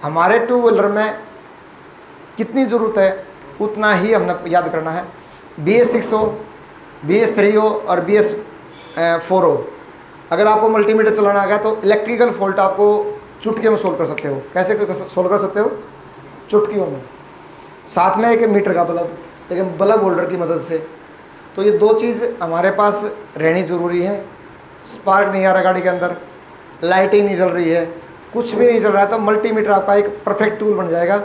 हमारे two wheeler में कितनी ज़रूरत है उतना ही हमने याद करना है। BS6 हो, BS3 हो और BS4 हो। अगर आपको मल्टीमीटर चलाना आ गया तो इलेक्ट्रिकल फॉल्ट आपको चुटकियों में सोल्व कर सकते हो। कैसे सोल्व कर सकते हो? चुटकियों में। साथ में एक मीटर का बल्ब, लेकिन बल्ब होल्डर की मदद से। तो ये दो चीज़ हमारे पास रहनी ज़रूरी है। स्पार्क नहीं आ रहा गाड़ी के अंदर, लाइटिंग नहीं जल रही है, कुछ भी नहीं चल रहा है, तो मल्टीमीटर आपका एक परफेक्ट टूल बन जाएगा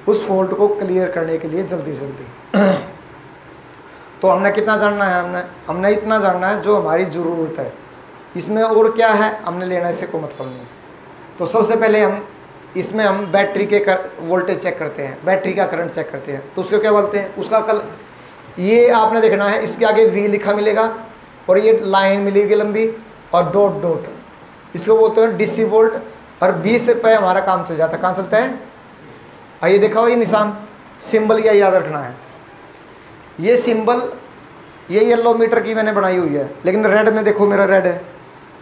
उस फॉल्ट को क्लियर करने के लिए जल्दी से जल्दी। तो हमने कितना जानना है? हमने इतना जानना है जो हमारी ज़रूरत है। इसमें और क्या है हमने लेना, इससे कोई मतलब नहीं। तो सबसे पहले इसमें हम बैटरी के वोल्टेज चेक करते हैं, बैटरी का करंट चेक करते हैं। तो उसको क्या बोलते हैं? उसका ये आपने देखना है, इसके आगे V लिखा मिलेगा और ये लाइन मिलेगी लंबी और डॉट डॉट, इसको बोलते हैं DC वोल्ट। और 20 पे हमारा काम चल जाता है। कहाँ चलता है? आइए देखा हो ये निशान, सिंबल यह याद रखना है। ये सिंबल ये येलो मीटर की मैंने बनाई हुई है, लेकिन रेड में देखो मेरा रेड है।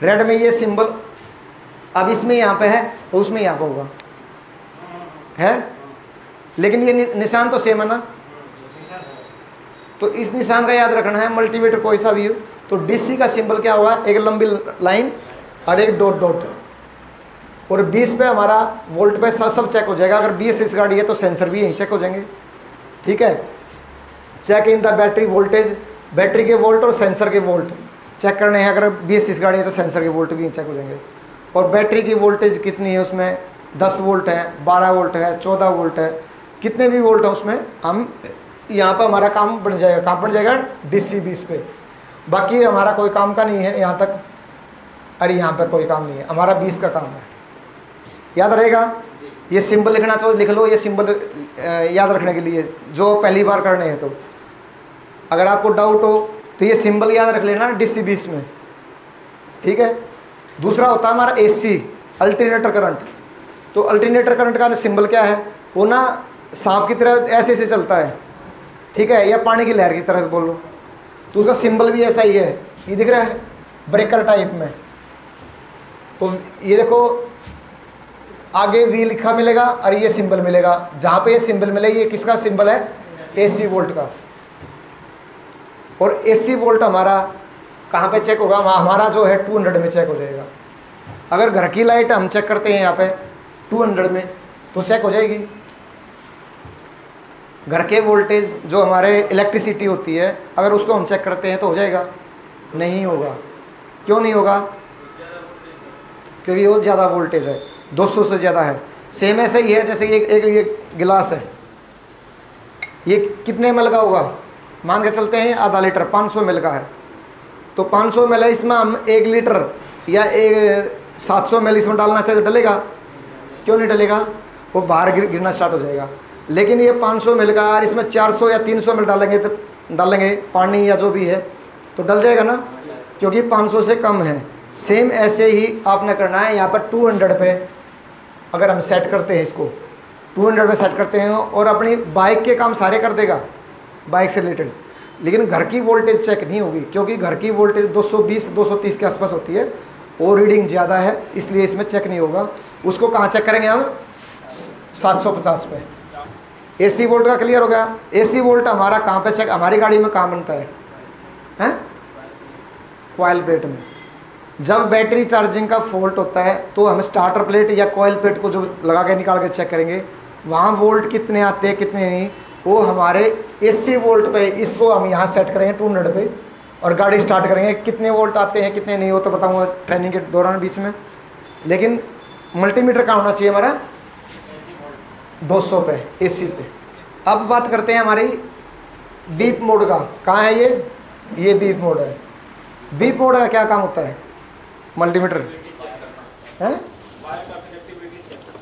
रेड में ये सिंबल अब इसमें यहाँ पे है और उसमें यहाँ पे होगा है, लेकिन ये निशान तो सेम है ना। तो इस निशान का याद रखना है। मल्टीमीटर कोई सा भी हो तो DC का सिंबल क्या होगा? एक लंबी लाइन और एक डॉट डॉट। और 20 पे हमारा वोल्ट पे सब चेक हो जाएगा। अगर BS6 गाड़ी है तो सेंसर भी यहीं चेक हो जाएंगे। ठीक है, check in the battery voltage, battery के वोल्ट और सेंसर के वोल्ट चेक करने हैं। अगर BS6 गाड़ी है तो सेंसर के वोल्ट भी यहीं चेक हो जाएंगे। और बैटरी की वोल्टेज कितनी है उसमें? 10 वोल्ट है, 12 वोल्ट है, 14 वोल्ट है, कितने भी वोल्ट है उसमें हम यहाँ पर हमारा काम बन जाएगा। काम बन जाएगा DC 20 पे। बाकी हमारा कोई काम का नहीं है यहाँ तक। अरे यहाँ पर कोई काम नहीं है, हमारा 20 का काम है। याद रहेगा? ये सिंबल लिखना चाहो लिख लो, ये सिंबल याद रखने के लिए जो पहली बार करने हैं। तो अगर आपको डाउट हो तो ये सिंबल याद रख लेना DC 20 में। ठीक है। दूसरा होता है हमारा AC, अल्टरनेटर करंट। तो अल्टरनेटर करंट का सिंबल क्या है? वो ना सांप की तरह ऐसे ऐसे चलता है, ठीक है, या पानी की लहर की तरह बोल लो। तो उसका सिंबल भी ऐसा ही है, ये दिख रहा है ब्रेकर टाइप में। तो ये देखो आगे V लिखा मिलेगा और ये सिंबल मिलेगा। जहाँ पे ये सिंबल मिले ये किसका सिंबल है? AC वोल्ट का। और AC वोल्ट हमारा कहाँ पे चेक होगा? हमारा जो है 200 में चेक हो जाएगा। अगर घर की लाइट हम चेक करते हैं यहाँ पे 200 में तो चेक हो जाएगी। घर के वोल्टेज जो हमारे इलेक्ट्रिसिटी होती है अगर उसको हम चेक करते हैं तो हो जाएगा? नहीं होगा। क्यों नहीं होगा? क्योंकि वो ज़्यादा वोल्टेज है, 200 से ज़्यादा है। सेम ऐसे ही है जैसे ये गिलास है, ये कितने ml का होगा? मान के चलते हैं आधा लीटर, 500 ml का है। तो 500 ml है, इसमें हम 1 लीटर या 700 ml इसमें डालना चाहिए तो डलेगा? क्यों नहीं डलेगा? वो बाहर गिरना स्टार्ट हो जाएगा। लेकिन ये 500 ml का और इसमें 400 या 300 ml डालेंगे पानी या जो भी है तो डल जाएगा ना, क्योंकि 500 से कम है। सेम ऐसे ही आपने करना है। यहाँ पर 200 पे अगर हम सेट करते हैं, इसको 200 पे सेट करते हैं और अपनी बाइक के काम सारे कर देगा बाइक से रिलेटेड, लेकिन घर की वोल्टेज चेक नहीं होगी क्योंकि घर की वोल्टेज 220-230 के आसपास होती है और रीडिंग ज़्यादा है, इसलिए इसमें चेक नहीं होगा। उसको कहाँ चेक करेंगे हम? 750 पे। AC वोल्ट का क्लियर हो गया? AC वोल्ट हमारा कहाँ पे चेक? हमारी गाड़ी में कहाँ बनता है? कॉइल प्लेट में। जब बैटरी चार्जिंग का फॉल्ट होता है तो हम स्टार्टर प्लेट या कॉइल प्लेट को जो लगा के निकाल के चेक करेंगे वहाँ वोल्ट कितने आते हैं कितने नहीं, वो हमारे AC वोल्ट पे। इसको हम यहाँ सेट करेंगे 200 पे और गाड़ी स्टार्ट करेंगे। कितने वोल्ट आते हैं कितने नहीं, वो तो बताऊँगा ट्रेनिंग के दौरान बीच में। लेकिन मल्टीमीटर का होना चाहिए हमारा 200 पे AC पे। अब बात करते हैं हमारी बीप मोड का। कहाँ है ये बीप मोड है। बीप मोड का क्या काम होता है? मल्टीमीटर है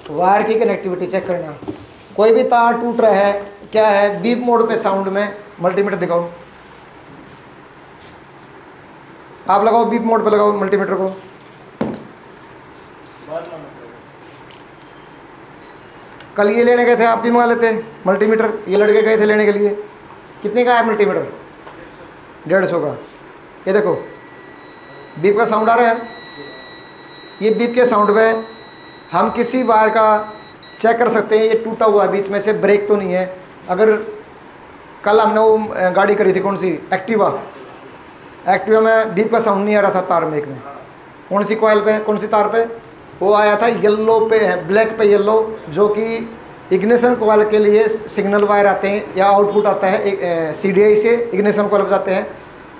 वायर की कनेक्टिविटी चेक करना। कोई भी तार टूट रहा है क्या है, बीप मोड पे साउंड में मल्टीमीटर दिखाओ। आप लगाओ बीप मोड पे, लगाओ मल्टीमीटर को। कल ये लेने गए थे, आप भी मंगा लेते मल्टीमीटर। ये लड़के गए थे लेने के लिए। कितने का है मल्टीमीटर? 150 का। ये देखो बीप का साउंड आ रहा है। ये बीप के साउंड पे हम किसी वायर का चेक कर सकते हैं ये टूटा हुआ है, बीच में से ब्रेक तो नहीं है। अगर कल हमने वो गाड़ी करी थी, कौन सी, एक्टिवा में बीप का साउंड नहीं आ रहा था तार में, एक में कौन सी कॉइल पे, कौन सी तार पे, वो आया था येलो पे, ब्लैक पे येलो, जो कि इग्निशन कॉइल के लिए सिग्नल वायर आते हैं या आउटपुट आता है CDI से इग्निशन कॉइल जाते हैं,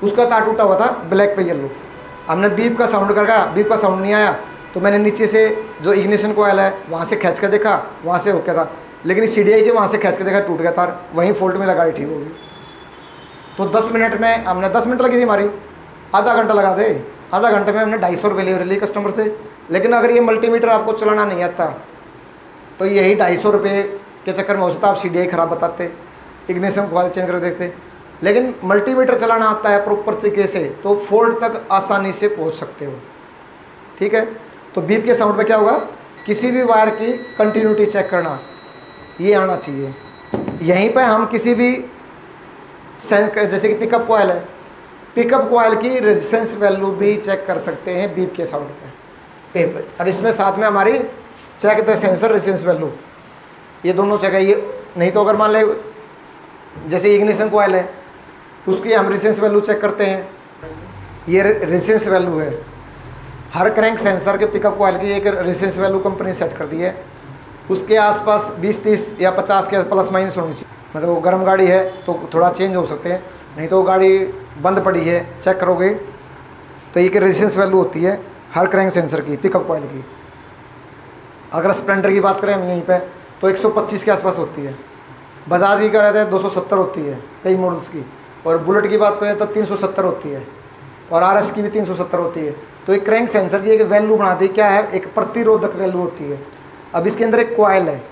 उसका तार टूटा हुआ था ब्लैक पे येलो। हमने बीप का साउंड करके, बीप का साउंड नहीं आया तो मैंने नीचे से जो इग्निशन कॉइल है वहाँ से खींच कर देखा, वहाँ से हो गया था, लेकिन CDI के वहाँ से खींच के देखा टूट गया तार, वहीं फॉल्ट में गाड़ी ठीक होगी। तो 10 मिनट में, हमने 10 मिनट लगी थी हमारी, आधा घंटा लगा दे, आधा घंटे में हमने 250 रुपये ले ली कस्टमर से। लेकिन अगर ये मल्टीमीटर आपको चलाना नहीं आता तो यही 250 रुपये के चक्कर में हो सकता आप CDI ख़राब बताते, इग्निशन कॉइल चेंज कर देखते। लेकिन मल्टीमीटर चलाना आता है प्रॉपर तरीके से तो फॉल्ट तक आसानी से पहुंच सकते हो, ठीक है। तो बीप के साउंड पे क्या होगा, किसी भी वायर की कंटिन्यूटी चेक करना, ये आना चाहिए। यहीं पे हम किसी भी जैसे कि पिकअप कॉइल है, पिकअप कॉइल की रेजिस्टेंस वैल्यू भी चेक कर सकते हैं बीप के साउंड पे। और इसमें साथ में हमारी check the sensor resistance value, ये दोनों चेक है। ये नहीं तो अगर मान ले जैसे इग्निशन कॉइल है उसकी हम रेजिस्टेंस वैल्यू चेक करते हैं, ये रेजिस्टेंस वैल्यू है। हर क्रैंक सेंसर के पिकअप कॉइल की एक रेजिस्टेंस वैल्यू कंपनी सेट कर दी है, उसके आसपास 20-30 या 50 के प्लस माइनस होनी चाहिए। मतलब वो गर्म गाड़ी है तो थोड़ा चेंज हो सकते हैं, नहीं तो वो गाड़ी बंद पड़ी है चेक करोगे तो ये रेजिस्टेंस वैल्यू होती है हर क्रैंक सेंसर की, पिकअप कॉइल की। अगर स्प्लेंडर की बात करें हम यहीं पे तो 125 के आसपास होती है, बजाज की कहते हैं 270 होती है कई मॉडल्स की, और बुलेट की बात करें तो 370 होती है, और RS की भी 370 होती है। तो एक क्रैंक सेंसर की एक वैल्यू बनाती है, क्या है, एक प्रतिरोधक वैल्यू होती है। अब इसके अंदर एक कॉइल है,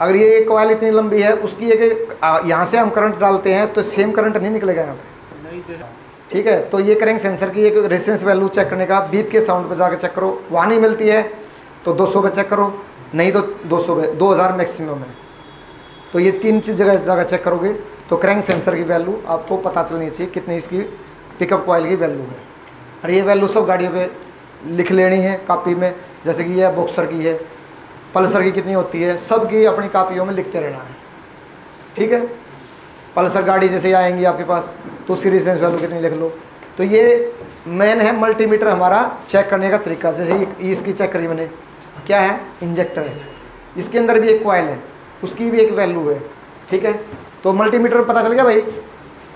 अगर ये कॉइल इतनी लंबी है, उसकी एक यहाँ से हम करंट डालते हैं तो सेम करंट नहीं निकलेगा यहाँ पे, ठीक है। तो ये क्रैंक सेंसर की एक रेजिस्टेंस वैल्यू चेक करने का, बीप के साउंड पे जाकर चेक करो, वहाँ नहीं मिलती है तो 200 पे चेक करो, नहीं तो 200 पे, 2000 मैक्सिमम है। तो ये 3 जगह चेक करोगे तो क्रैंक सेंसर की वैल्यू आपको पता चलनी चाहिए कितनी इसकी पिकअप कॉइल की वैल्यू है। और ये वैल्यू सब गाड़ियों पे लिख लेनी है कापी में, जैसे कि यह बॉक्सर की है, पल्सर की कितनी होती है, सब की अपनी कापियों में लिखते रहना है, ठीक है। पल्सर गाड़ी जैसे आएंगी आपके पास तो उसकी रेजिस्टेंस वैल्यू कितनी लिख लो। तो ये मेन है मल्टीमीटर हमारा चेक करने का तरीका। जैसे इसकी चेक करी मैंने, क्या है, इंजेक्टर है, इसके अंदर भी एक कॉइल है, उसकी भी एक वैल्यू है, ठीक है। तो मल्टीमीटर पता चल गया भाई,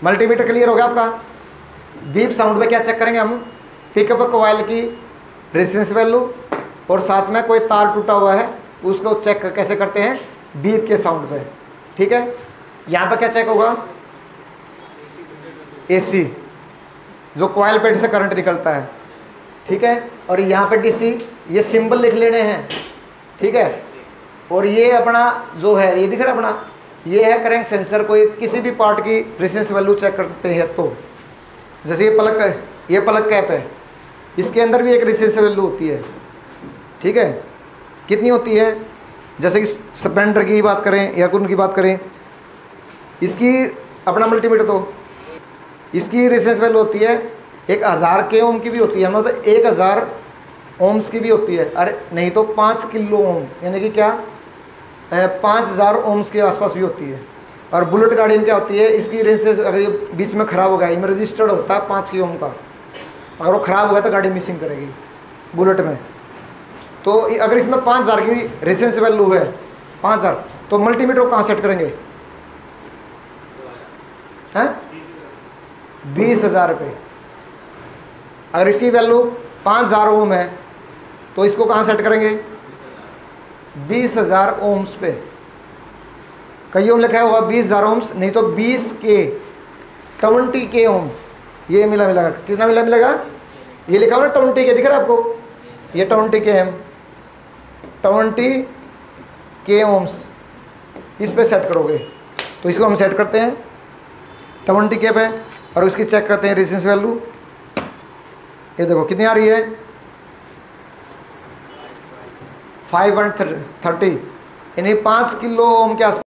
मल्टीमीटर क्लियर हो गया आपका। बीप साउंड में क्या चेक करेंगे हम, पिकअप कॉइल की रेजिस्टेंस वैल्यू, और साथ में कोई तार टूटा हुआ है उसको चेक कैसे करते हैं, बीप के साउंड पे, ठीक है। यहाँ पर क्या चेक होगा, AC, जो कॉइल पेड से करंट निकलता है, ठीक है। और यहाँ पे DC, ये सिंबल लिख लेने हैं, ठीक है। और ये अपना जो है, ये दिख रहा है अपना, ये है क्रैंक सेंसर। कोई किसी भी पार्ट की रेजिस्टेंस वैल्यू चेक करते हैं तो जैसे ये पलक कैप है, इसके अंदर भी एक रेजिस्टेंस वैल्यू होती है, ठीक है। कितनी होती है, जैसे कि स्प्लेंडर की बात करें या उनकी बात करें, इसकी अपना मल्टीमीटर तो इसकी रेजिस्टेंस वैल्यू होती है 1000 के ओम की भी होती है, मतलब 1000 ओम्स की भी होती है, अरे नहीं तो 5 किलो ओम, यानी कि क्या 5000 ओम्स के आसपास भी होती है। और बुलेट गाड़ी में क्या होती है, इसकी रेजिस्टेंस अगर ये बीच में ख़राब हो गया, इनमें रजिस्टर्ड होता है 5 ओम का, अगर वो ख़राब हो गया तो गाड़ी मिसिंग करेगी बुलेट में। तो अगर इसमें 5000 की रेजिस्टेंस वैल्यू है 5000, तो मल्टीमीटर को कहाँ सेट करेंगे, हैं 20,000 रुपये। अगर इसकी वैल्यू 5000 ओम है तो इसको कहाँ सेट करेंगे, 20,000 ओम्स पे। कई ओम लिखा हुआ 20,000 ओम्स, नहीं तो 20 के ओम, ये मिलेगा, कितना मिलेगा, ये लिखा हुआ 20 के, दिख रहा है आपको, ये 20 के एम, 20 के ओम्स, इस पे सेट करोगे। तो इसको हम सेट करते हैं 20 के पे, और उसकी चेक करते हैं रेजिस्टेंस वैल्यू। ये देखो कितनी आ रही है, 530, यानी 5 किलो ओम के आसपास